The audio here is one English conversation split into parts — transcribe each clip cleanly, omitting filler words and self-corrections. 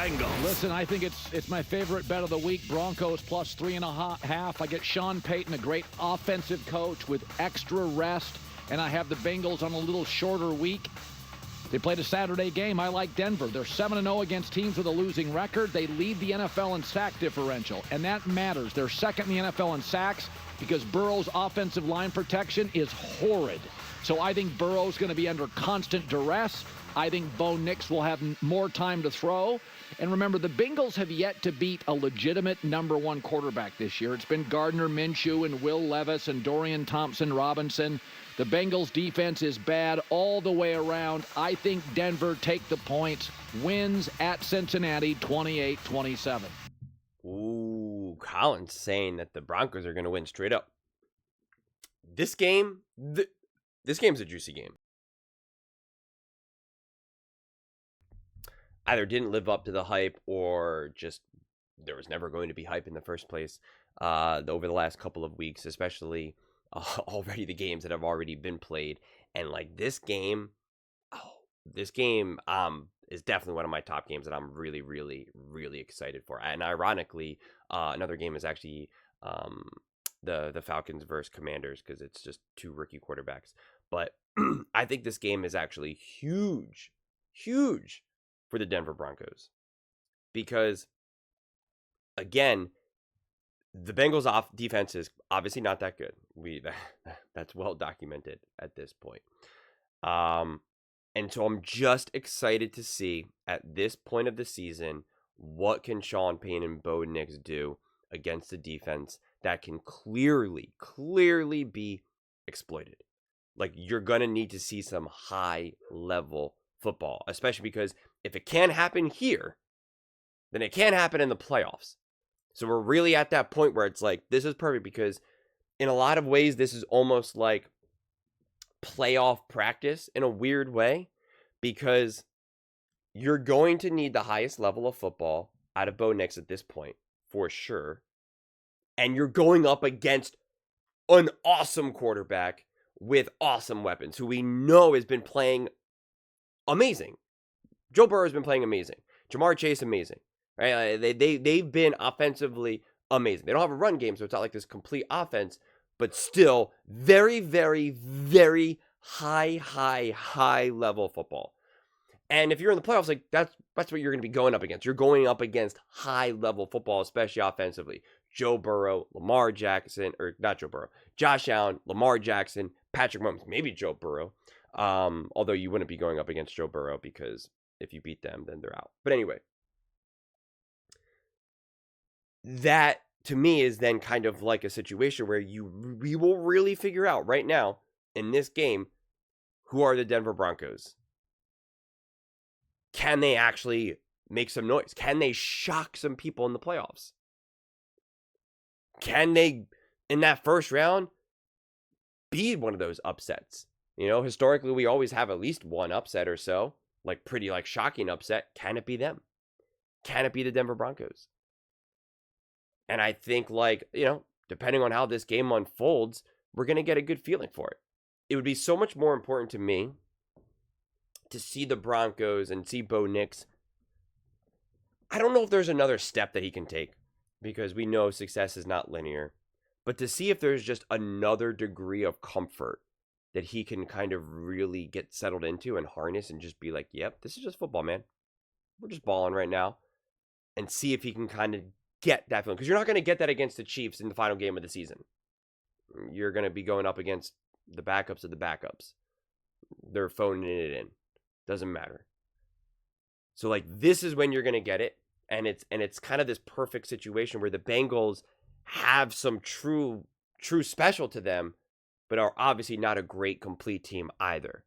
Bengals. Listen, I think it's my favorite bet of the week. Broncos plus 3.5. I get Sean Payton, a great offensive coach with extra rest, and I have the Bengals on a little shorter week. They played a Saturday game. I like Denver. They're 7-0 against teams with a losing record. They lead the NFL in sack differential, and that matters. They're second in the NFL in sacks because Burrow's offensive line protection is horrid. So I think Burrow's going to be under constant duress. I think Bo Nix will have more time to throw. And remember, the Bengals have yet to beat a legitimate number one quarterback this year. It's been Gardner Minshew and Will Levis and Dorian Thompson-Robinson. The Bengals defense is bad all the way around. I think Denver take the points, wins at Cincinnati 28-27. Ooh, Colin's saying that the Broncos are going to win straight up. This game's a juicy game. Either didn't live up to the hype or just there was never going to be hype in the first place over the last couple of weeks, especially already the games that have already been played. And like this game is definitely one of my top games that I'm really, really, really excited for. And ironically, another game is actually the Falcons versus Commanders because it's just two rookie quarterbacks. But I think this game is actually huge for the Denver Broncos because, again, the Bengals' defense is obviously not that good. That's well documented at this point. And so I'm just excited to see at this point of the season, what can Sean Payton and Bo Nix do against the defense that can clearly be exploited. Like, you're going to need to see some high-level football, especially because if it can happen here, then it can happen in the playoffs. So we're really at that point where it's like, this is perfect because in a lot of ways, this is almost like playoff practice in a weird way because you're going to need the highest level of football out of Bo Nix at this point, for sure. And you're going up against an awesome quarterback with awesome weapons who we know has been playing amazing. Joe Burrow has been playing amazing. Jamar Chase, amazing. Right? They've been offensively amazing. They don't have a run game, so it's not like this complete offense, but still very, very, very high level football. And if you're in the playoffs, like that's what you're going to be going up against. You're going up against high level football, especially offensively. Joe Burrow, Lamar Jackson, or not Joe Burrow, Josh Allen, Lamar Jackson, Patrick Mahomes, maybe Joe Burrow. Although you wouldn't be going up against Joe Burrow because if you beat them, then they're out. But anyway, that to me is then kind of like a situation where we will really figure out right now in this game who are the Denver Broncos. Can they actually make some noise? Can they shock some people in the playoffs? Can they, in that first round, be one of those upsets? You know, historically, we always have at least one upset or so, like pretty like shocking upset. Can it be them? Can it be the Denver Broncos? And I think, like, you know, depending on how this game unfolds, we're going to get a good feeling for it. It would be so much more important to me to see the Broncos and see Bo Nix. I don't know if there's another step that he can take because we know success is not linear, but to see if there's just another degree of comfort that he can kind of really get settled into and harness and just be like, yep, this is just football, man. We're just balling right now. And see if he can kind of get that feeling. Because you're not going to get that against the Chiefs in the final game of the season. You're going to be going up against the backups of the backups. They're phoning it in. Doesn't matter. So, like, this is when you're going to get it. And it's kind of this perfect situation where the Bengals have some true special to them, but are obviously not a great complete team either.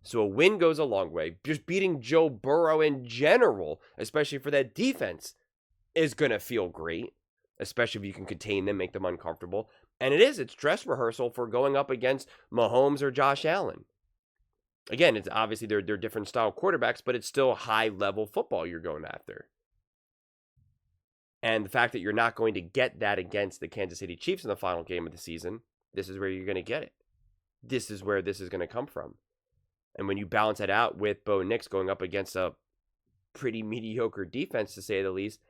So a win goes a long way. Just beating Joe Burrow in general, especially for that defense, is going to feel great, especially if you can contain them, make them uncomfortable. And it's dress rehearsal for going up against Mahomes or Josh Allen. Again, it's obviously they're different style quarterbacks, but it's still high-level football you're going after. And the fact that you're not going to get that against the Kansas City Chiefs in the final game of the season, this is where you're going to get it. This is where this is going to come from. And when you balance it out with Bo Nix going up against a pretty mediocre defense, to say the least,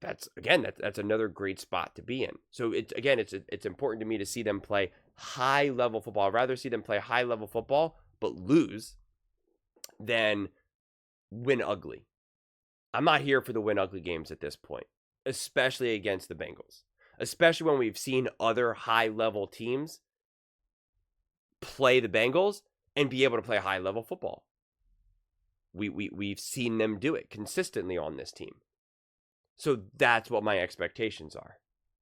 that's another great spot to be in. So it's important to me to see them play high level football. I'd rather see them play high level football but lose than win ugly. I'm not here for the win ugly games at this point, especially against the Bengals, especially when we've seen other high level teams play the Bengals and be able to play high level football. We've seen them do it consistently on this team. So that's what my expectations are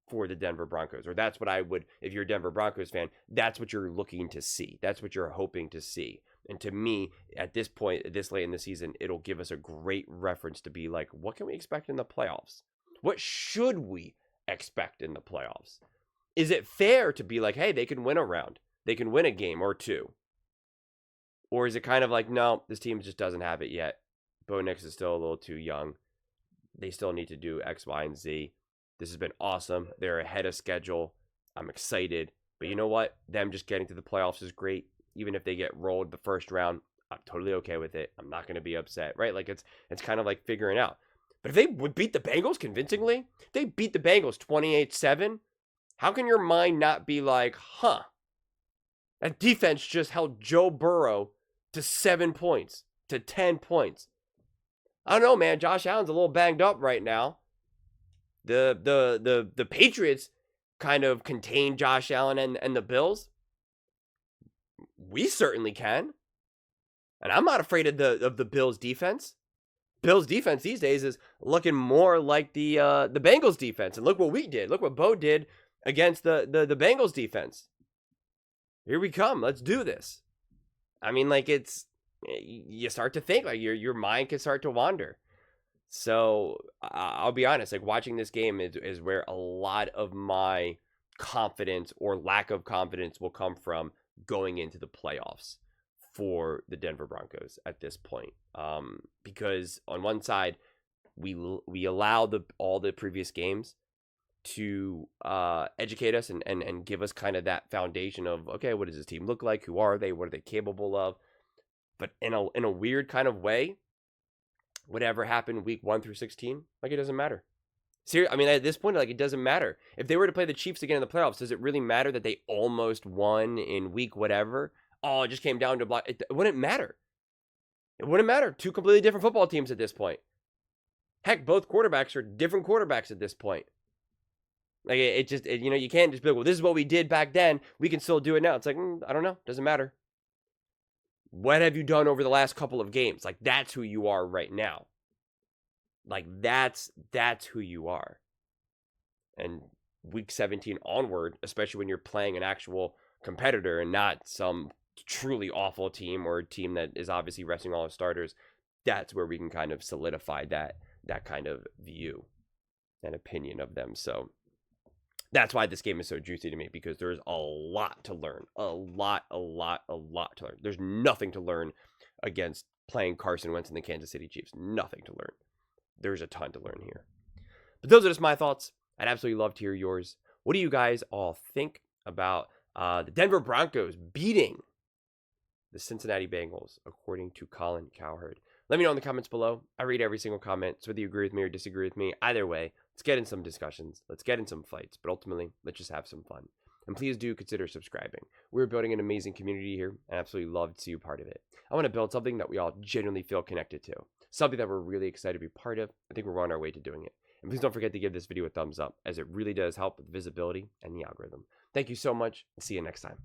for the Denver Broncos, or that's what I would, if you're a Denver Broncos fan, that's what you're looking to see. That's what you're hoping to see. And to me, at this point, this late in the season, it'll give us a great reference to be like, what can we expect in the playoffs? What should we expect in the playoffs? Is it fair to be like, hey, they can win a round, they can win a game or two? Or is it kind of like, no, this team just doesn't have it yet. Bo Nix is still a little too young. They still need to do X, Y, and Z. This has been awesome. They're ahead of schedule. I'm excited. But you know what? Them just getting to the playoffs is great. Even if they get rolled the first round, I'm totally okay with it. I'm not going to be upset, right? Like it's kind of like figuring out. But if they would beat the Bengals convincingly, if they beat the Bengals 28-7, how can your mind not be like, huh, that defense just held Joe Burrow to 7 points, to 10 points. I don't know, man. Josh Allen's a little banged up right now. The Patriots kind of contained Josh Allen and the Bills. We certainly can. And I'm not afraid of the Bills defense. Bills defense these days is looking more like the Bengals defense. And look what we did. Look what Bo did against the Bengals defense. Here we come. Let's do this. I mean, like you start to think, like your mind can start to wander. So I'll be honest, like watching this game is where a lot of my confidence or lack of confidence will come from going into the playoffs for the Denver Broncos at this point. Because on one side, we allow all the previous games to educate us and give us kind of that foundation of, okay, what does this team look like? Who are they? What are they capable of? But in a weird kind of way, whatever happened week 1 through 16, like it doesn't matter. Seriously, I mean, at this point, like it doesn't matter. If they were to play the Chiefs again in the playoffs, does it really matter that they almost won in week whatever? Oh, it just came down to block. It wouldn't matter. It wouldn't matter. Two completely different football teams at this point. Heck, both quarterbacks are different quarterbacks at this point. Like you can't just be like, well, this is what we did back then. We can still do it now. It's like, I don't know. Doesn't matter. What have you done over the last couple of games? Like, that's who you are right now. Like, that's who you are. And week 17 onward, especially when you're playing an actual competitor and not some truly awful team or a team that is obviously resting all its starters, that's where we can kind of solidify that kind of view and opinion of them. So that's why this game is so juicy to me, because there's a lot to learn. A lot to learn. There's nothing to learn against playing Carson Wentz and the Kansas City Chiefs. Nothing to learn. There's a ton to learn here. But those are just my thoughts. I'd absolutely love to hear yours. What do you guys all think about the Denver Broncos beating the Cincinnati Bengals, according to Colin Cowherd? Let me know in the comments below. I read every single comment, so whether you agree with me or disagree with me, either way, let's get in some discussions. Let's get in some fights. But ultimately, let's just have some fun. And please do consider subscribing. We're building an amazing community here, and I absolutely love to see you part of it. I want to build something that we all genuinely feel connected to. Something that we're really excited to be part of. I think we're on our way to doing it. And please don't forget to give this video a thumbs up, as it really does help with visibility and the algorithm. Thank you so much, and see you next time.